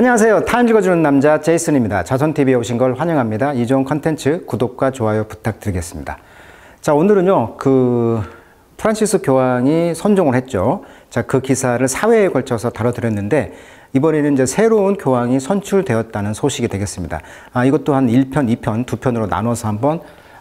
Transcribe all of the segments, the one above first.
안녕하세요. 타임 읽어주는 남자 제이슨입니다. 자손TV에 오신 걸 환영합니다. 이 좋은 컨텐츠 구독과 좋아요 부탁드리겠습니다. 자, 오늘은요, 프란시스 교황이 선종을 했죠. 자, 그 기사를 4회에 걸쳐서 다뤄드렸는데, 이번에는 이제 새로운 교황이 선출되었다는 소식이 되겠습니다. 이것도 한 1편, 2편, 2편으로 나눠서 한번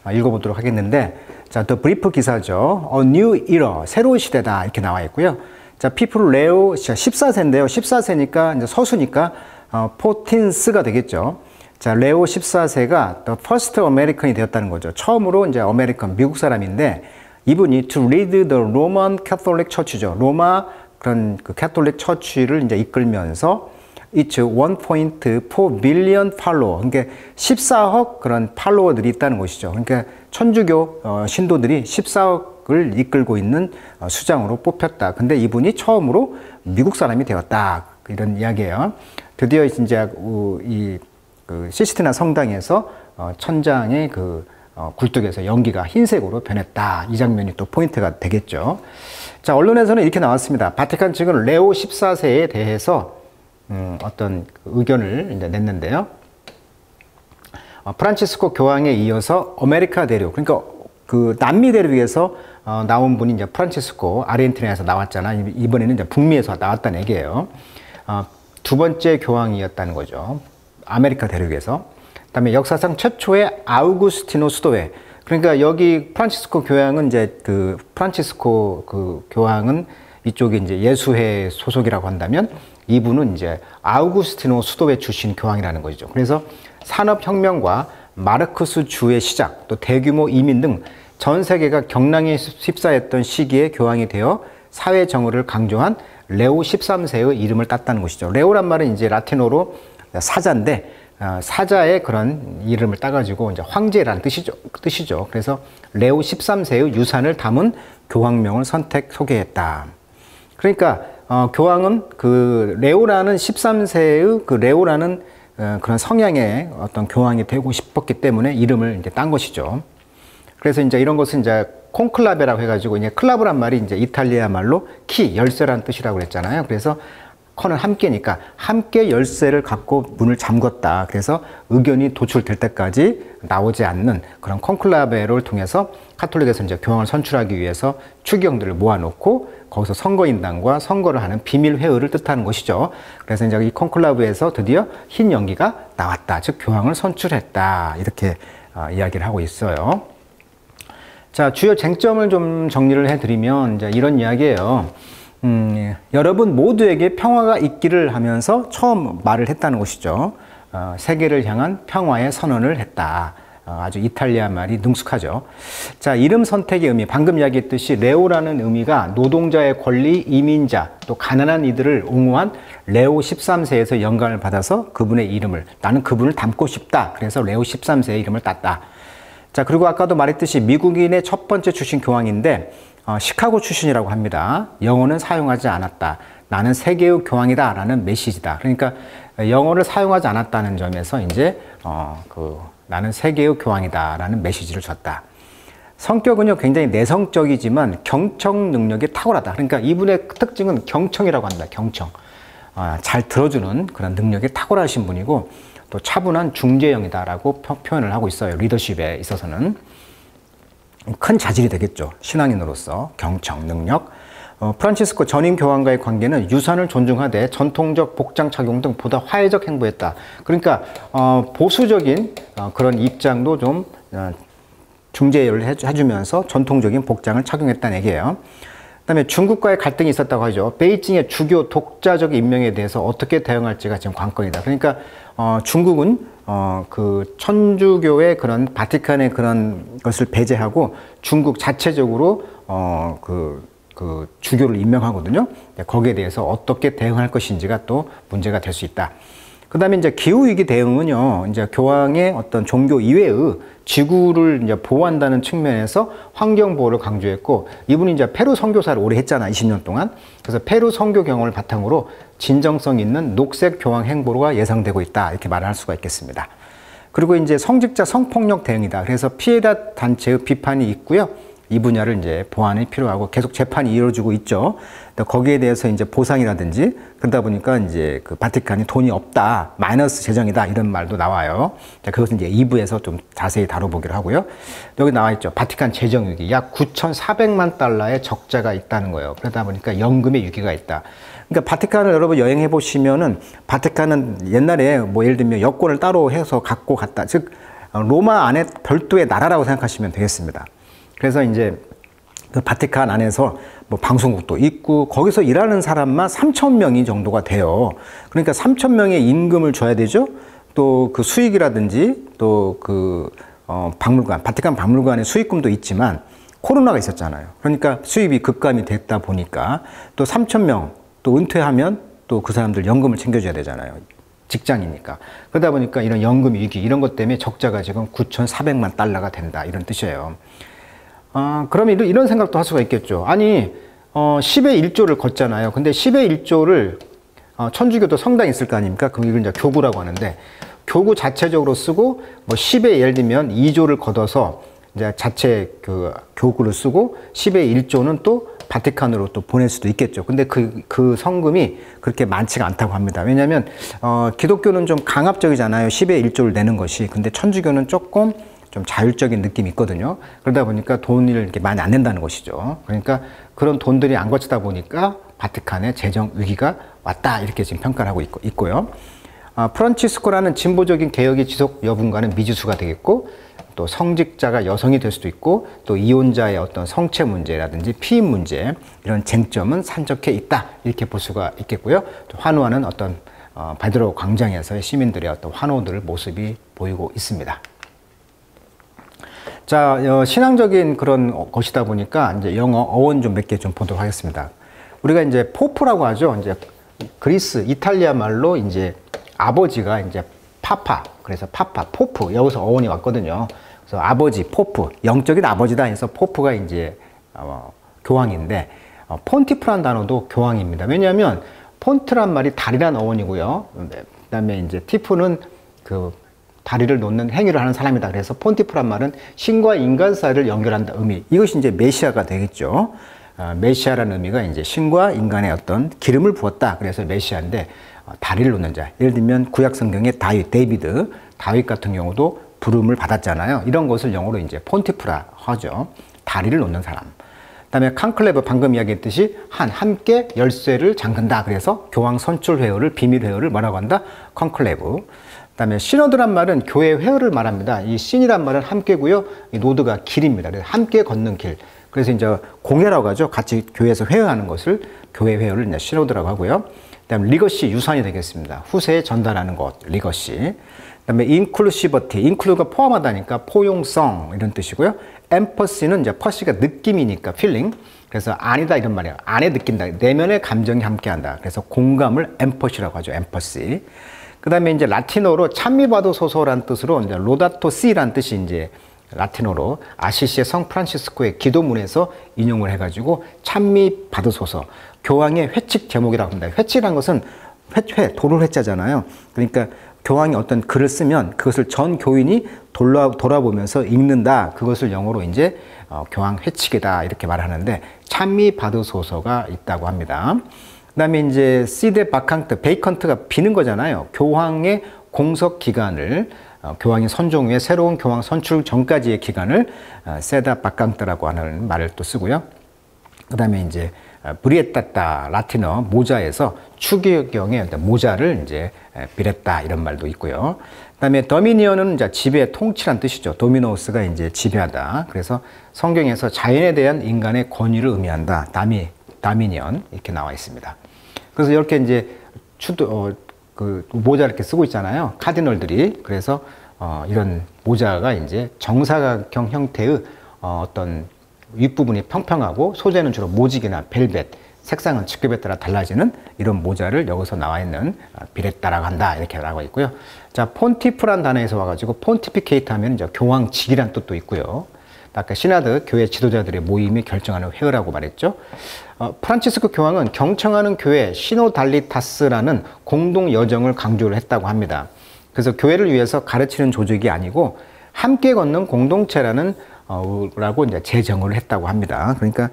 읽어보도록 하겠는데, 자, The Brief 기사죠. A New Era, 새로운 시대다, 이렇게 나와 있고요. 자, 피플 레오 14세인데요. 14세니까 이제 서수니까 14스가 되겠죠. 자, 레오 14세가 the first American이 되었다는 거죠. 처음으로 이제 아메리칸 미국 사람인데, 이분이 to lead the Roman Catholic Church죠. 로마 그런 그 캐톨릭 처치를 이제 이끌면서 it's 1.4 billion follower, 그러니까 14억 그런 팔로워들이 있다는 것이죠. 그러니까 천주교 신도들이 14억을 이끌고 있는 수장으로 뽑혔다. 근데 이분이 처음으로 미국 사람이 되었다. 이런 이야기예요. 드디어 이제 그 시스티나 성당에서 천장의 굴뚝에서 연기가 흰색으로 변했다. 이 장면이 또 포인트가 되겠죠. 자, 언론에서는 이렇게 나왔습니다. 바티칸 측은 레오 14세에 대해서 어떤 의견을 이제 냈는데요. 프란치스코 교황에 이어서 아메리카 대륙, 그러니까 그 남미 대륙에서 나온 분이 이제 프란치스코, 아르헨티나에서 나왔잖아. 이번에는 이제 북미에서 나왔다는 얘기예요. 두 번째 교황이었다는 거죠. 아메리카 대륙에서. 그다음에 역사상 최초의 아우구스티노 수도회. 그러니까 여기 프란치스코 교황은 이제 프란치스코 교황은 이쪽에 이제 예수회 소속이라고 한다면, 이분은 이제 아우구스티노 수도회 출신 교황이라는 거죠. 그래서 산업혁명과 마르크스 주의 시작, 또 대규모 이민 등 전 세계가 경랑에 휩싸였던 시기에 교황이 되어 사회 정의를 강조한 레오 13세의 이름을 땄다는 것이죠. 레오란 말은 이제 라틴어로 사자인데, 사자의 그런 이름을 따가지고 이제 황제라는 뜻이죠. 그래서 레오 13세의 유산을 담은 교황명을 소개했다. 그러니까 교황은 그 레오라는 13세의 그 레오라는 그런 성향의 어떤 교황이 되고 싶었기 때문에 이름을 이제 딴 것이죠. 그래서 이제 이런 것은 이제 콘클라베라고 해가지고, 이제 클라브란 말이 이제 이탈리아 말로 키, 열쇠라는 뜻이라고 그랬잖아요. 그래서 커는 함께니까 함께 열쇠를 갖고 문을 잠궜다. 그래서 의견이 도출될 때까지 나오지 않는 그런 콘클라베를 통해서 카톨릭에서 이제 교황을 선출하기 위해서 추기경들을 모아놓고 거기서 선거인단과 선거를 하는 비밀회의를 뜻하는 것이죠. 그래서 이제 이 콘클라브에서 드디어 흰 연기가 나왔다. 즉 교황을 선출했다. 이렇게 이야기를 하고 있어요. 자, 주요 쟁점을 좀 정리를 해드리면 이제 이런 이야기예요. 여러분 모두에게 평화가 있기를 하면서 처음 말을 했다는 것이죠. 세계를 향한 평화의 선언을 했다. 아주 이탈리아 말이 능숙하죠. 자, 이름 선택의 의미, 방금 이야기했듯이 레오라는 의미가 노동자의 권리, 이민자, 또 가난한 이들을 옹호한 레오 13세에서 영감을 받아서 그분의 이름을, 나는 그분을 닮고 싶다. 그래서 레오 13세의 이름을 땄다. 자, 그리고 아까도 말했듯이 미국인의 첫 번째 출신 교황인데, 시카고 출신이라고 합니다. 영어는 사용하지 않았다. 나는 세계의 교황이다. 라는 메시지다. 그러니까 영어를 사용하지 않았다는 점에서 이제, 나는 세계의 교황이다. 라는 메시지를 줬다. 성격은요, 굉장히 내성적이지만 경청 능력이 탁월하다. 그러니까 이분의 특징은 경청이라고 합니다. 경청. 잘 들어주는 그런 능력이 탁월하신 분이고, 또 차분한 중재형이다라고 표현을 하고 있어요. 리더십에 있어서는. 큰 자질이 되겠죠. 신앙인으로서 경청, 능력. 프란치스코 전임 교황과의 관계는 유산을 존중하되 전통적 복장 착용 등 보다 화해적 행보했다. 그러니까 보수적인 그런 입장도 좀 중재를 해주면서 전통적인 복장을 착용했다는 얘기예요. 그다음에 중국과의 갈등이 있었다고 하죠. 베이징의 주교 독자적 임명에 대해서 어떻게 대응할지가 지금 관건이다. 그러니까 중국은 그 천주교의 그런 바티칸의 그런 것을 배제하고 중국 자체적으로 그 주교를 임명하거든요. 거기에 대해서 어떻게 대응할 것인지가 또 문제가 될 수 있다. 그 다음에 이제 기후위기 대응은요, 이제 교황의 어떤 종교 이외의 지구를 이제 보호한다는 측면에서 환경보호를 강조했고, 이분이 이제 페루 선교사를 오래 했잖아, 20년 동안. 그래서 페루 선교 경험을 바탕으로 진정성 있는 녹색 교황 행보가 예상되고 있다. 이렇게 말을 할 수가 있겠습니다. 그리고 이제 성직자 성폭력 대응이다. 그래서 피해자 단체의 비판이 있고요. 이 분야를 이제 보완이 필요하고 계속 재판이 이루어지고 있죠. 거기에 대해서 이제 보상이라든지 그러다 보니까 이제 그 바티칸이 돈이 없다, 마이너스 재정이다 이런 말도 나와요. 자, 그것은 이제 2부에서 좀 자세히 다뤄보기로 하고요. 여기 나와 있죠. 바티칸 재정 위기 약 9,400만 달러의 적자가 있다는 거예요. 그러다 보니까 연금의 위기가 있다. 그러니까 바티칸을 여러분 여행해 보시면은 바티칸은 옛날에 뭐 예를 들면 여권을 따로 해서 갖고 갔다. 즉 로마 안에 별도의 나라라고 생각하시면 되겠습니다. 그래서 이제 그 바티칸 안에서 뭐 방송국도 있고 거기서 일하는 사람만 3,000명이 정도가 돼요. 그러니까 3,000명의 임금을 줘야 되죠. 또 그 수익이라든지 또 그 박물관, 바티칸 박물관의 수익금도 있지만 코로나가 있었잖아요. 그러니까 수입이 급감이 됐다 보니까 또 3,000명 또 은퇴하면 또 그 사람들 연금을 챙겨줘야 되잖아요. 직장이니까. 그러다 보니까 이런 연금 위기 이런 것 때문에 적자가 지금 9,400만 달러가 된다 이런 뜻이에요. 그러면 이런 생각도 할 수가 있겠죠. 아니 10의 1조를 걷잖아요. 근데 10의 1조를 천주교도 성당이 있을 거 아닙니까? 그럼 이걸 이제 교구라고 하는데 교구 자체적으로 쓰고 뭐 10의 예를 들면 2조를 걷어서 이제 자체 그 교구를 쓰고 10의 1조는 또 바티칸으로 또 보낼 수도 있겠죠. 근데 그 성금이 그렇게 많지가 않다고 합니다. 왜냐하면 기독교는 좀 강압적이잖아요. 10의 1조를 내는 것이. 근데 천주교는 조금 좀 자율적인 느낌이 있거든요. 그러다 보니까 돈을 이렇게 많이 안 낸다는 것이죠. 그러니까 그런 돈들이 안 거치다 보니까 바티칸의 재정 위기가 왔다 이렇게 지금 평가를 하고 있고요. 프란치스코라는 진보적인 개혁의 지속 여부가는 미지수가 되겠고 또 성직자가 여성이 될 수도 있고 또 이혼자의 어떤 성체 문제라든지 피임 문제 이런 쟁점은 산적해 있다 이렇게 볼 수가 있겠고요. 또 환호하는 어떤 베드로 광장에서의 시민들의 어떤 환호들 모습이 보이고 있습니다. 자, 신앙적인 그런 것이다 보니까 이제 영어 어원 좀 몇 개 좀 보도록 하겠습니다. 우리가 이제 포프라고 하죠. 이제 그리스, 이탈리아 말로 이제 아버지가 이제 파파, 그래서 파파, 포프 여기서 어원이 왔거든요. 그래서 아버지, 포프, 영적인 아버지다 해서 포프가 이제 교황인데 폰티프란 단어도 교황입니다. 왜냐하면 폰트란 말이 다리란 어원이고요. 그다음에 이제 티프는 그 다리를 놓는 행위를 하는 사람이다. 그래서 폰티프란 말은 신과 인간 사이를 연결한다 의미. 이것이 이제 메시아가 되겠죠. 메시아라는 의미가 이제 신과 인간의 어떤 기름을 부었다. 그래서 메시아인데 다리를 놓는 자. 예를 들면 구약 성경의 다윗 같은 경우도 부름을 받았잖아요. 이런 것을 영어로 이제 폰티프라 하죠. 다리를 놓는 사람. 그다음에 칸클레브 방금 이야기했듯이 함께 열쇠를 잠근다. 그래서 교황 선출 회의를 비밀 회의를 뭐라고 한다? 콘클레브. 그다음에 시노드란 말은 교회 회의를 말합니다. 이 신이란 말은 함께고요. 이 노드가 길입니다. 그래서 함께 걷는 길. 그래서 이제 공회라고 하죠. 같이 교회에서 회의하는 것을 교회 회의를 이제 시노드라고 하고요. 그다음에 리거시 유산이 되겠습니다. 후세에 전달하는 것 리거시. 그다음에 인클루시버티, 인클루가 포함하다니까 포용성 이런 뜻이고요. 엠퍼시는 이제 퍼시가 느낌이니까 필링. 그래서 아니다 이런 말이에요. 안에 느낀다. 내면의 감정이 함께한다. 그래서 공감을 엠퍼시라고 하죠. 엠퍼시. 그다음에 이제 라틴어로 찬미받으소서라는 뜻으로 이제 로다토 시라는 뜻이 이제 라틴어로 아시시의 성 프란시스코의 기도문에서 인용을 해가지고 찬미받으소서. 교황의 회칙 제목이라고 합니다. 회칙이라는 것은 도를 회자잖아요. 그러니까 교황이 어떤 글을 쓰면 그것을 전 교인이 돌아보면서 읽는다. 그것을 영어로 이제 교황 회칙이다 이렇게 말하는데 찬미받으소서가 있다고 합니다. 그다음에 이제 시데 바캉트, 베이컨트가 비는 거잖아요. 교황의 공석 기간을 교황이 선종 후에 새로운 교황 선출 전까지의 기간을 세다 바캉트라고 하는 말을 또 쓰고요. 그다음에 이제 브리에따따 라틴어 모자에서 추기경의 모자를 이제 비랬다 이런 말도 있고요. 그다음에 더미니언은 이제 지배 통치란 뜻이죠. 도미노스가 이제 지배하다. 그래서 성경에서 자연에 대한 인간의 권위를 의미한다. 다미니언 이렇게 나와 있습니다. 그래서 이렇게 이제 그 모자 이렇게 쓰고 있잖아요. 카디널들이. 그래서 이런 모자가 이제 정사각형 형태의 어떤 윗부분이 평평하고 소재는 주로 모직이나 벨벳, 색상은 직급에 따라 달라지는 이런 모자를 여기서 나와 있는 비레따라고 한다 이렇게 나와 있고요. 자, 폰티프란 단어에서 와가지고 폰티피케이트 하면 이제 교황직이란 뜻도 있고요. 아까 시나드 교회 지도자들의 모임이 결정하는 회의라고 말했죠. 프란치스코 교황은 경청하는 교회 시노달리타스라는 공동 여정을 강조를 했다고 합니다. 그래서 교회를 위해서 가르치는 조직이 아니고 함께 걷는 공동체라는 라고 이제 제정을 했다고 합니다. 그러니까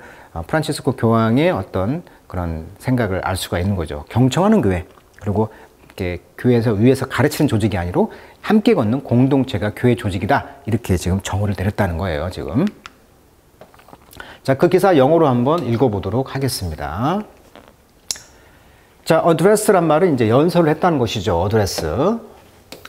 프란치스코 교황의 어떤 그런 생각을 알 수가 있는 거죠. 경청하는 교회, 그리고 이렇게 교회에서 위에서 가르치는 조직이 아니고 함께 걷는 공동체가 교회 조직이다. 이렇게 지금 정의를 내렸다는 거예요, 지금. 자, 그 기사 영어로 한번 읽어보도록 하겠습니다. 자, address란 말은 이제 연설을 했다는 것이죠.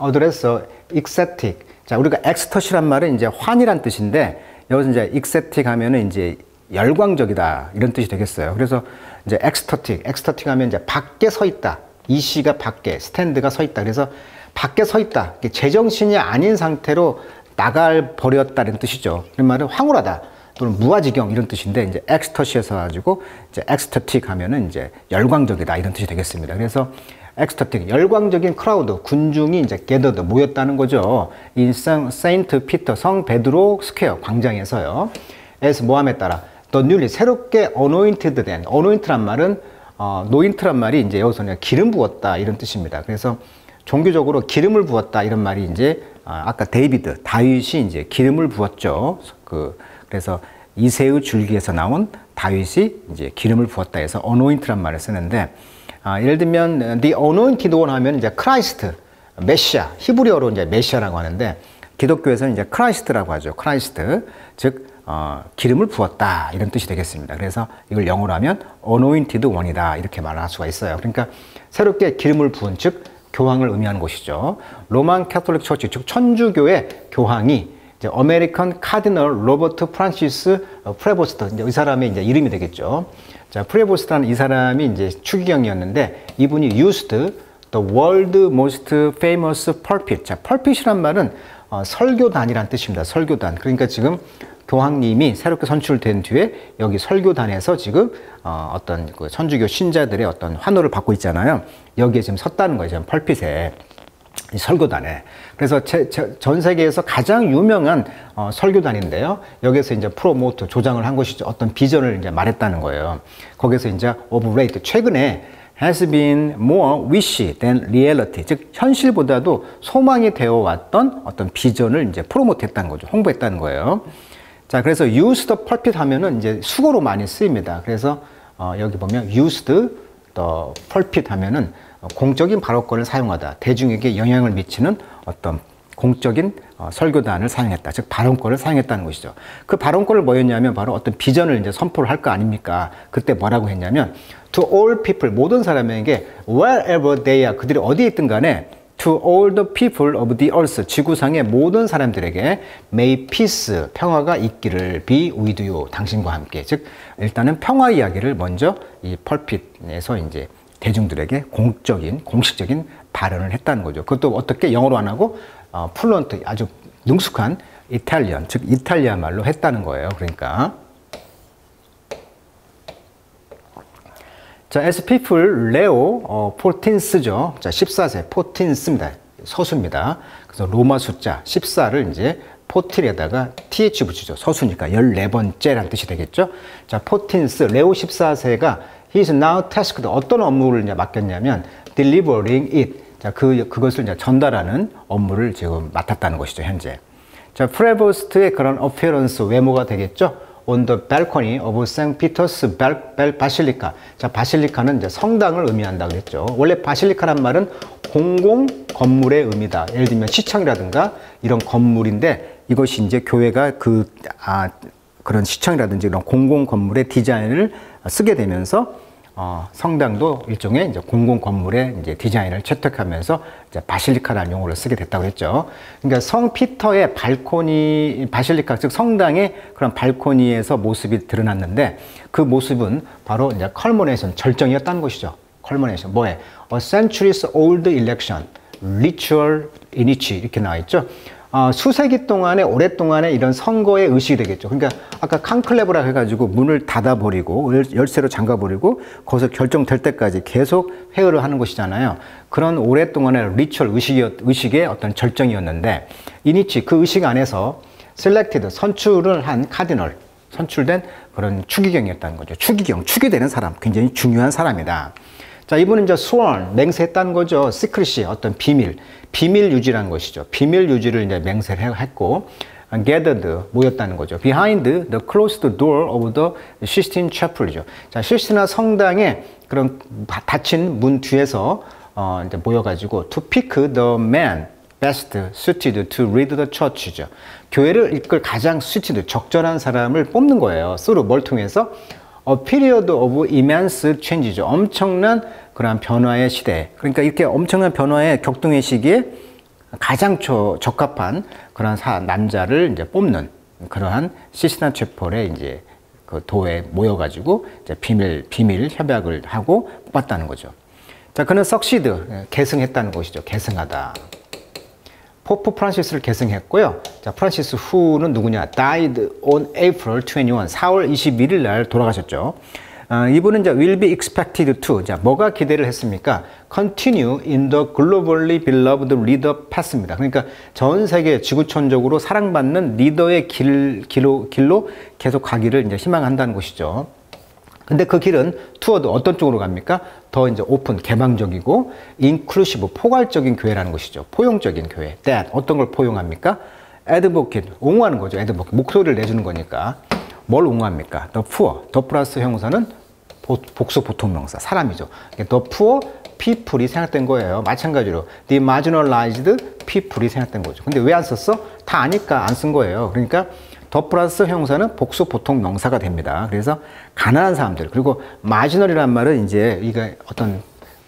address, ecstatic. 자, 우리가 ecstasy란 말은 이제 환이란 뜻인데, 여기서 이제 ecstatic 하면은 이제 열광적이다. 이런 뜻이 되겠어요. 그래서 이제 ecstatic 하면 이제 밖에 서 있다. 이 시가 밖에, 스탠드가 서 있다. 그래서 밖에 서 있다. 제정신이 아닌 상태로 나갈 버렸다는 뜻이죠. 그 말은 황홀하다. 또는 무아지경 이런 뜻인데, 이제 ecstasy에서 가지고 이제 ecstatic 하면은 이제 열광적이다. 이런 뜻이 되겠습니다. 그래서 ecstatic, 열광적인 크라우드, 군중이 이제 gathered, 모였다는 거죠. 이 세인트 피터, 성 베드로 스퀘어, 광장에서요. as 모함에 따라, the newly, 새롭게 anointed 된, anoint란 말은, 노인트란 말이 이제 여기서 그냥 기름 부었다. 이런 뜻입니다. 그래서 종교적으로 기름을 부었다. 이런 말이 이제, 아까 다윗이 이제 기름을 부었죠. 그래서 이새의 줄기에서 나온 다윗이 이제 기름을 부었다 해서 anoint란 말을 쓰는데, 예를 들면 the anointed one 하면 이제 크라이스트, 메시아, 히브리어로 이제 메시아라고 하는데 기독교에서는 이제 크라이스트라고 하죠. 크라이스트, 즉 기름을 부었다 이런 뜻이 되겠습니다. 그래서 이걸 영어로 하면 anointed one이다 이렇게 말할 수가 있어요. 그러니까 새롭게 기름을 부은 즉 교황을 의미하는 것이죠. 로만 캐톨릭 처치, 즉 천주교의 교황이 이제 아메리칸 카디널 로버트 프란시스 프레보스트, 이제 이 사람의 이제 이름이 되겠죠. 자, 프레보스트라는 이 사람이 이제 추기경이었는데 이분이 used the world most famous pulpit. 자, pulpit이란 말은 설교단이란 뜻입니다. 설교단. 그러니까 지금 교황님이 새롭게 선출된 뒤에 여기 설교단에서 지금 어떤 그 천주교 신자들의 어떤 환호를 받고 있잖아요. 여기에 지금 섰다는 거예요. 지금 펄핏에. 이 설교단에. 그래서 전 세계에서 가장 유명한 설교단인데요. 여기서 이제 프로모트, 조장을 한 것이죠. 어떤 비전을 이제 말했다는 거예요. 거기서 이제 of late, 최근에 has been more wish than reality. 즉, 현실보다도 소망이 되어 왔던 어떤 비전을 이제 프로모트 했다는 거죠. 홍보했다는 거예요. 자, 그래서 use the pulpit 하면은 이제 수고로 많이 쓰입니다. 그래서 여기 보면 used the pulpit 하면은 공적인 발언권을 사용하다, 대중에게 영향을 미치는 어떤 공적인 설교단을 사용했다. 즉 발언권을 사용했다는 것이죠. 그 발언권을 뭐였냐면 바로 어떤 비전을 이제 선포를 할 거 아닙니까? 그때 뭐라고 했냐면 to all people, 모든 사람에게 wherever they are, 그들이 어디에 있든 간에 to all the people of the earth, 지구상의 모든 사람들에게 may peace, 평화가 있기를 be with you, 당신과 함께. 즉 일단은 평화 이야기를 먼저 이 펄핏에서 이제 대중들에게 공식적인 발언을 했다는 거죠. 그것도 어떻게 영어로 안 하고 플루언트, 아주 능숙한 이탈리안, 즉 이탈리아 말로 했다는 거예요. 그러니까 자, as people, 레오 14죠. 자, 14세, 14입니다. 서수입니다. 그래서 로마 숫자 14를 이제 14에다가 th 붙이죠. 서수니까 14번째라는 뜻이 되겠죠. 자, 14스, 레오 14세가 he is now tasked, 어떤 업무를 이제 맡겼냐면 delivering it. 자, 그것을 이제 전달하는 업무를 지금 맡았다는 것이죠, 현재. 자, 프레보스트의 그런 appearance, 외모가 되겠죠. on the balcony of St. Peter's Basilica. 자, 바실리카는 이제 성당을 의미한다 그랬죠. 원래 바실리카란 말은 공공 건물의 의미다. 예를 들면 시청이라든가 이런 건물인데 이것이 이제 교회가 그런 시청이라든지 이런 공공 건물의 디자인을 쓰게 되면서 성당도 일종의 이제 공공 건물의 이제 디자인을 채택하면서 이제 바실리카라는 용어를 쓰게 됐다고 그랬죠. 그러니까 성 피터의 발코니, 바실리카, 즉 성당의 그런 발코니에서 모습이 드러났는데 그 모습은 바로 이제 culmination, 절정이었다는 것이죠. culmination, 뭐에? A centuries old election, ritual in which 이렇게 나와 있죠. 수세기 동안에 오랫동안에 이런 선거의 의식이 되겠죠. 그러니까 아까 칸클레브라 해가지고 문을 닫아버리고 열쇠로 잠가버리고 거기서 결정될 때까지 계속 회의를 하는 것이잖아요. 그런 오랫동안의 리추얼 의식의 어떤 절정이었는데 이니치 그 의식 안에서 셀렉티드 선출을 한 카디널, 선출된 그런 추기경이었다는 거죠. 추기되는 사람, 굉장히 중요한 사람이다. 자, 이분은 이제 sworn, 맹세했다는 거죠. secrecy, 어떤 비밀 유지라는 것이죠. 비밀 유지를 이제 맹세를 했고, gathered 모였다는 거죠. behind the closed door of the Sistine Chapel이죠. 자, 시스티나 성당의 그런 닫힌 문 뒤에서 이제 모여가지고 to pick the man best suited to lead the church죠. 교회를 이끌 가장 suited 적절한 사람을 뽑는 거예요. through 뭘 통해서 a period of immense change죠. 엄청난 그러한 변화의 시대. 그러니까 이렇게 엄청난 변화의 격동의 시기에 가장 적합한 그런 남자를 이제 뽑는 그러한 시스티나 채플에 이제 그 도에 모여가지고 이제 비밀 협약을 하고 뽑았다는 거죠. 자, 그는 succeed 계승했다는 것이죠. 계승하다. 포프 프란시스를 계승했고요. 자, 프란시스 후는 누구냐? died on April 21, 4월 21일 날 돌아가셨죠. 이분은 이제 will be expected to, 자, 뭐가 기대를 했습니까? continue in the globally beloved leader path입니다. 그러니까 전 세계 지구촌적으로 사랑받는 리더의 길로 계속 가기를 이제 희망한다는 것이죠. 근데 그 길은 투어도 어떤 쪽으로 갑니까? 더 이제 오픈, 개방적이고 인클루시브, 포괄적인 교회라는 것이죠. 포용적인 교회. that 어떤 걸 포용합니까? advocate, 옹호하는 거죠. advocate, 목소리를 내주는 거니까. 뭘 옹호합니까? the poor, the 플러스 형용사는 복수 보통명사, 사람이죠. the poor people이 생략된 거예요. 마찬가지로 the marginalized people이 생략된 거죠. 근데 왜 안 썼어? 다 아니까 안 쓴 거예요. 그러니까 더 플러스 형용사는 복수 보통 명사가 됩니다. 그래서 가난한 사람들, 그리고 마지널이란 말은 이제 이게 어떤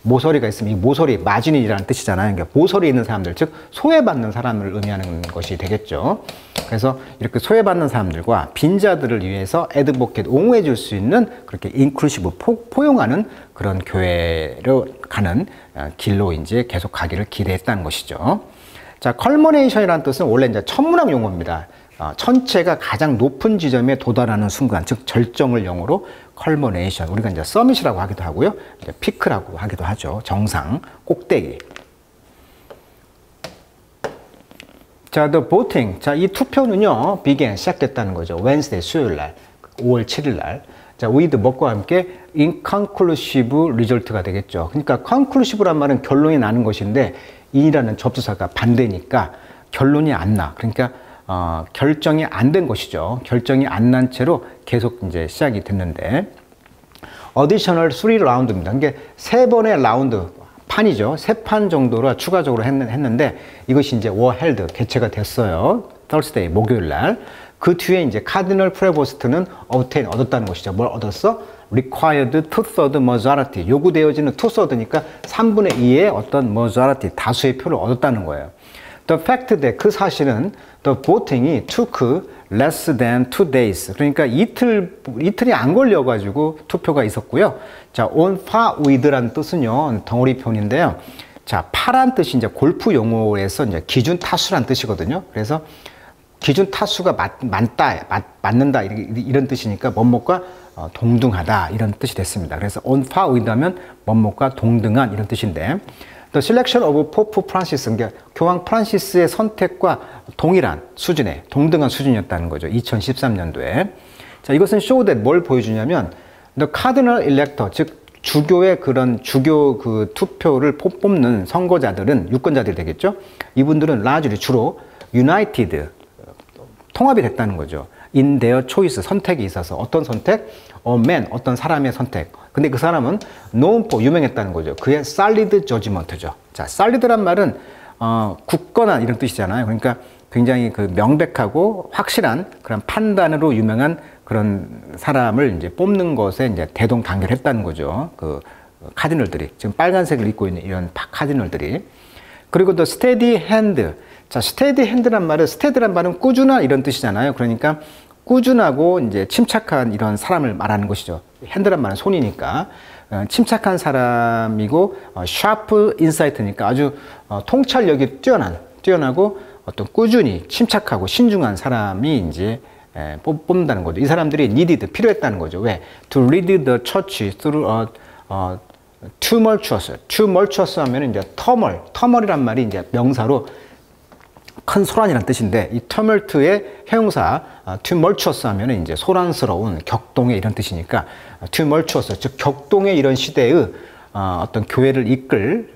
모서리가 있으면 이 모서리, 마지널이라는 뜻이잖아요. 그러니까 모서리에 있는 사람들, 즉 소외받는 사람을 의미하는 것이 되겠죠. 그래서 이렇게 소외받는 사람들과 빈자들을 위해서 애드보켓, 옹호해 줄 수 있는 그렇게 인클루시브, 포용하는 그런 교회로 가는 길로 이제 계속 가기를 기대했다는 것이죠. 자, 컬머네이션이라는 뜻은 원래 이제 천문학 용어입니다. 천체가 가장 높은 지점에 도달하는 순간, 즉 절정을 영어로 컬머네이션, 우리가 이제 서밋이라고 하기도 하고요, 이제 피크라고 하기도 하죠. 정상, 꼭대기. 자, the voting. 자, 이 투표는요, began, 시작됐다는 거죠. Wednesday, 수요일 날, 5월 7일 날. 자, with 뭐과 함께 inconclusive result가 되겠죠. 그러니까 conclusive란 말은 결론이 나는 것인데 in이라는 접수사가 반대니까 결론이 안 나. 그러니까 결정이 안 된 것이죠. 결정이 안 난 채로 계속 이제 시작이 됐는데, 어디셔널 3라운드입니다. 그러니까 3번의 라운드, 판이죠. 3판 정도로 추가적으로 했는데, 이것이 이제 헬드, 개최가 됐어요. Thursday, 목요일 날. 그 뒤에 이제 카디널 프레보스트는 얻었다는 것이죠. 뭘 얻었어? required 2/3 majority. 요구되어지는 2/3니까 3분의 2의 어떤 majority, 다수의 표를 얻었다는 거예요. The fact that 그 사실은 the voting이 took less than 2 days. 그러니까 이틀이 안 걸려가지고 투표가 있었고요. 자, on par with라는 뜻은요, 덩어리 표현인데요. 자, 파란 뜻이 이제 골프 용어에서 이제 기준 타수란 뜻이거든요. 그래서 기준 타수가 맞는다 이런 뜻이니까 뭐뭐과 동등하다 이런 뜻이 됐습니다. 그래서 on par with 하면 뭐뭐과 동등한 이런 뜻인데, The selection of Pope Francis, 그러니까 교황 프란시스의 선택과 동일한 수준의, 동등한 수준이었다는 거죠. 2013년도에. 자, 이것은 show that 뭘 보여주냐면, the cardinal elector, 즉 주교의 그런 주교 그 투표를 뽑는 선거자들은, 유권자들이 되겠죠. 이분들은 largely 주로 united, 통합이 됐다는 거죠. in their choice, 선택이 있어서. 어떤 선택? a man, 어떤 사람의 선택. 근데 그 사람은 known for, 유명했다는 거죠. 그의 solid judgment죠. 자, solid란 말은 굳건한 이런 뜻이잖아요. 그러니까 굉장히 그 명백하고 확실한 그런 판단으로 유명한 그런 사람을 이제 뽑는 것에 이제 대동단결했다는 거죠. 그 카디널들이, 지금 빨간색을 입고 있는 이런 카디널들이. 그리고 the steady hand. 자, steady hand란 말은, steady란 말은 꾸준한 이런 뜻이잖아요. 그러니까 꾸준하고 이제 침착한 이런 사람을 말하는 것이죠. 핸드란 말은 손이니까. 침착한 사람이고, sharp insight니까 아주 통찰력이 뛰어나고 어떤 꾸준히 침착하고 신중한 사람이 이제 뽑는다는 거죠. 이 사람들이 needed, 필요했다는 거죠. 왜? To lead the church through tumultuous 하면 이제 터멀이란 말이 이제 명사로 큰 소란이라는 뜻인데, 이 tumult의 형용사 tumultuous 하면 이제 소란스러운, 격동의 이런 뜻이니까 tumultuous, 즉 격동의 이런 시대의 어떤 교회를 이끌,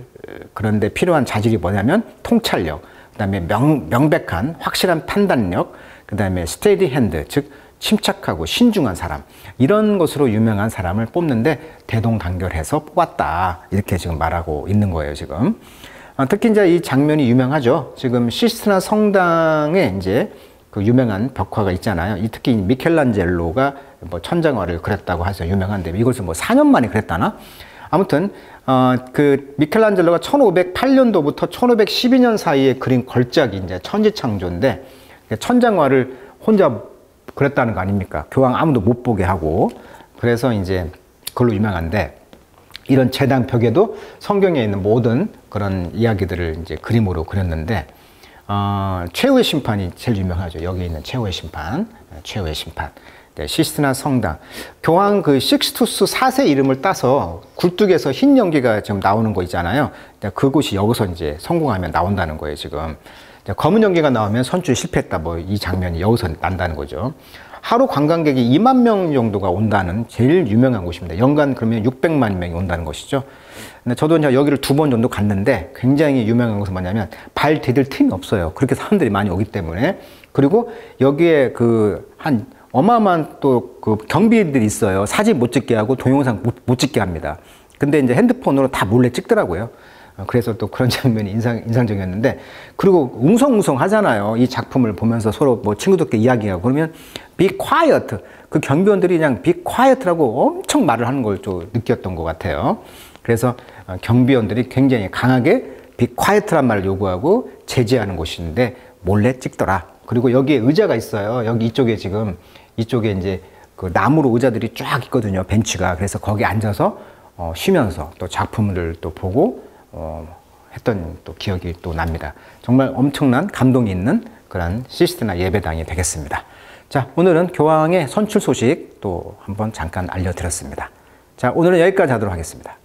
그런데 필요한 자질이 뭐냐면 통찰력, 그다음에 명백한 확실한 판단력, 그다음에 스테디 핸드, 즉 침착하고 신중한 사람, 이런 것으로 유명한 사람을 뽑는데 대동단결해서 뽑았다, 이렇게 지금 말하고 있는 거예요, 지금. 특히 이제 이 장면이 유명하죠. 지금 시스티나 성당에 이제 그 유명한 벽화가 있잖아요. 특히 미켈란젤로가 뭐 천장화를 그렸다고 해서 유명한데, 이것을 뭐 4년 만에 그랬다나? 아무튼 그 미켈란젤로가 1508년도부터 1512년 사이에 그린 걸작이 이제 천지창조인데, 천장화를 혼자 그랬다는 거 아닙니까? 교황 아무도 못 보게 하고. 그래서 이제 그걸로 유명한데, 이런 제당 벽에도 성경에 있는 모든 그런 이야기들을 이제 그림으로 그렸는데, 최후의 심판이 제일 유명하죠. 여기 있는 최후의 심판, 최후의 심판. 네, 시스티나 성당. 교황 그 식스투스 4세 이름을 따서 굴뚝에서 흰 연기가 지금 나오는 거 있잖아요. 그곳이 여기서 이제 성공하면 나온다는 거예요, 지금. 검은 연기가 나오면 선출 실패했다, 뭐 이 장면이 여기서 난다는 거죠. 하루 관광객이 2만 명 정도가 온다는 제일 유명한 곳입니다. 연간 그러면 600만 명이 온다는 것이죠. 근데 저도 이제 여기를 2번 정도 갔는데 굉장히 유명한 곳은 뭐냐면 발 디딜 틈이 없어요. 그렇게 사람들이 많이 오기 때문에. 그리고 여기에 그 한 어마어마한 또 그 경비들이 있어요. 사진 못 찍게 하고 동영상 못 찍게 합니다. 근데 이제 핸드폰으로 다 몰래 찍더라고요. 그래서 또 그런 장면이 인상적이었는데, 그리고 웅성웅성 하잖아요. 이 작품을 보면서 서로 뭐 친구들끼리 이야기하고 그러면 be quiet. 그 경비원들이 그냥 be quiet라고 엄청 말을 하는 걸 좀 느꼈던 것 같아요. 그래서 경비원들이 굉장히 강하게 be quiet란 말을 요구하고 제지하는 곳인데 몰래 찍더라. 그리고 여기에 의자가 있어요. 여기 이쪽에 지금 이쪽에 이제 그 나무로 의자들이 쫙 있거든요. 벤치가. 그래서 거기 앉아서 쉬면서 또 작품을 또 보고 했던 또 기억이 또 납니다. 정말 엄청난 감동이 있는 그런 시스티나 예배당이 되겠습니다. 자, 오늘은 교황의 선출 소식 또 한번 잠깐 알려드렸습니다. 자, 오늘은 여기까지 하도록 하겠습니다.